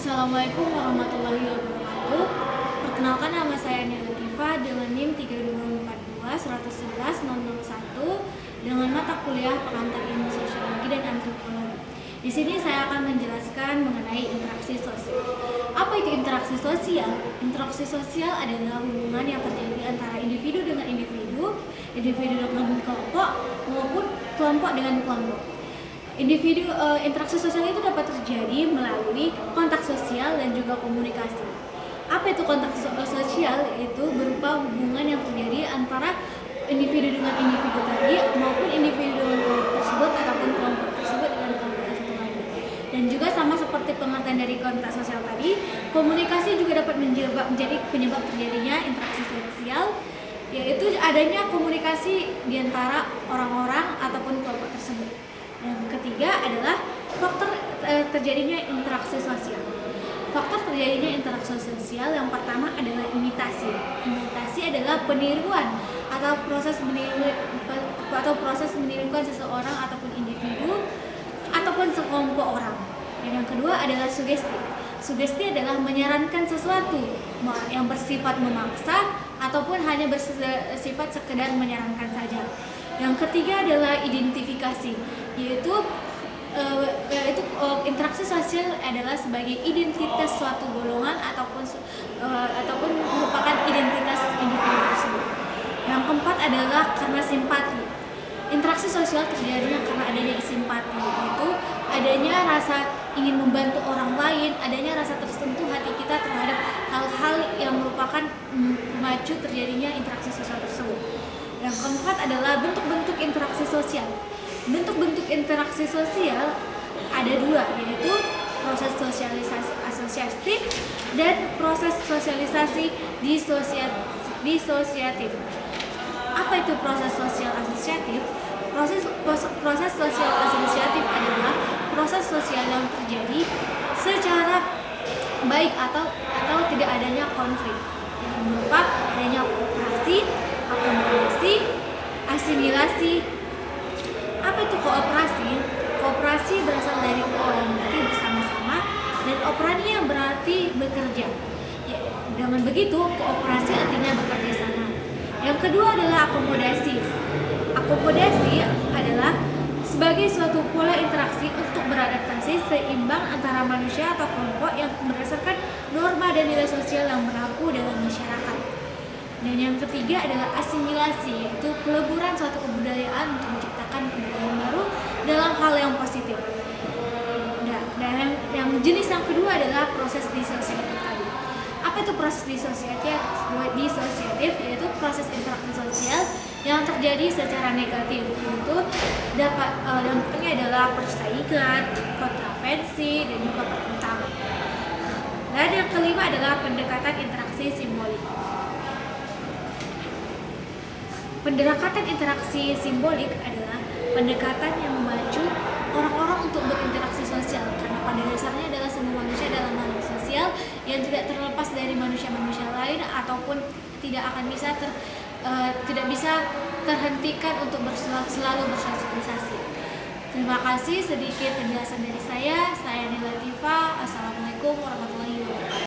Assalamualaikum warahmatullahi wabarakatuh. Perkenalkan, nama saya Nia Latifah dengan NIM 3242111001 dengan mata kuliah Pengantar Ilmu Sosiologi dan Antropologi. Di sini saya akan menjelaskan mengenai interaksi sosial. Apa itu interaksi sosial? Interaksi sosial adalah hubungan yang terjadi antara individu dengan individu, individu dengan kelompok, maupun kelompok dengan kelompok. Interaksi sosial itu dapat terjadi melalui kontak sosial dan juga komunikasi. Apa itu kontak sosial? Yaitu berupa hubungan yang terjadi antara individu dengan individu tadi maupun individu dengan kelompok tersebut ataupun kelompok tersebut dengan kelompok tersebut lagi. Dan juga sama seperti pengertian dari kontak sosial tadi, komunikasi juga dapat menjadi penyebab terjadinya interaksi sosial, yaitu adanya komunikasi di antara orang-orang ataupun kelompok tersebut. Yang ketiga adalah faktor terjadinya interaksi sosial. Faktor terjadinya interaksi sosial yang pertama adalah imitasi. Imitasi adalah peniruan atau proses menirukan seseorang ataupun individu ataupun sekelompok orang. Dan yang kedua adalah sugesti. Sugesti adalah menyarankan sesuatu yang bersifat memaksa ataupun hanya bersifat sekedar menyarankan saja. Yang ketiga adalah identifikasi, yaitu interaksi sosial adalah sebagai identitas suatu golongan ataupun merupakan identitas individu tersebut. Yang keempat adalah karena simpati. Interaksi sosial terjadinya karena adanya simpati, yaitu adanya rasa ingin membantu orang lain, adanya rasa tersentuh hati kita terhadap hal-hal yang merupakan memacu terjadinya interaksi sosial tersebut. Yang keempat adalah bentuk-bentuk interaksi sosial. Bentuk-bentuk interaksi sosial ada dua, yaitu proses sosialisasi asosiatif dan proses sosialisasi disosiatif. Apa itu proses sosial asosiatif? Proses sosial asosiatif adalah proses sosial yang terjadi secara baik atau tidak adanya konflik, yang berupa adanya kooperasi, akomodasi, asimilasi. Apa itu kooperasi? Kooperasi berasal dari ko yang berarti bersama-sama dan operandi yang berarti bekerja. Ya, dengan begitu kooperasi artinya bekerja sama. Yang kedua adalah akomodasi. Akomodasi adalah sebagai suatu pola interaksi untuk beradaptasi seimbang antara manusia atau kelompok yang berdasarkan norma dan nilai sosial yang berlaku dalam masyarakat. Dan yang ketiga adalah asimilasi, yaitu peleburan suatu kebudayaan untuk menciptakan kebudayaan baru dalam hal yang positif. Dan yang jenis yang kedua adalah proses disosiatif tadi. Apa itu proses disosiatif? Yaitu proses interaksi sosial yang terjadi secara negatif, yaitu dampaknya adalah persaingan, kontravensi, dan juga pertentangan. Dan yang kelima adalah pendekatan interaksi simbolik. Pendekatan interaksi simbolik adalah pendekatan yang memacu orang-orang untuk berinteraksi sosial, karena pada dasarnya adalah semua manusia adalah makhluk sosial yang tidak terlepas dari manusia-manusia lain ataupun tidak bisa terhentikan untuk selalu bersosialisasi. Terima kasih, sedikit penjelasan dari saya. Saya Nia Latifah. Assalamualaikum warahmatullahi wabarakatuh.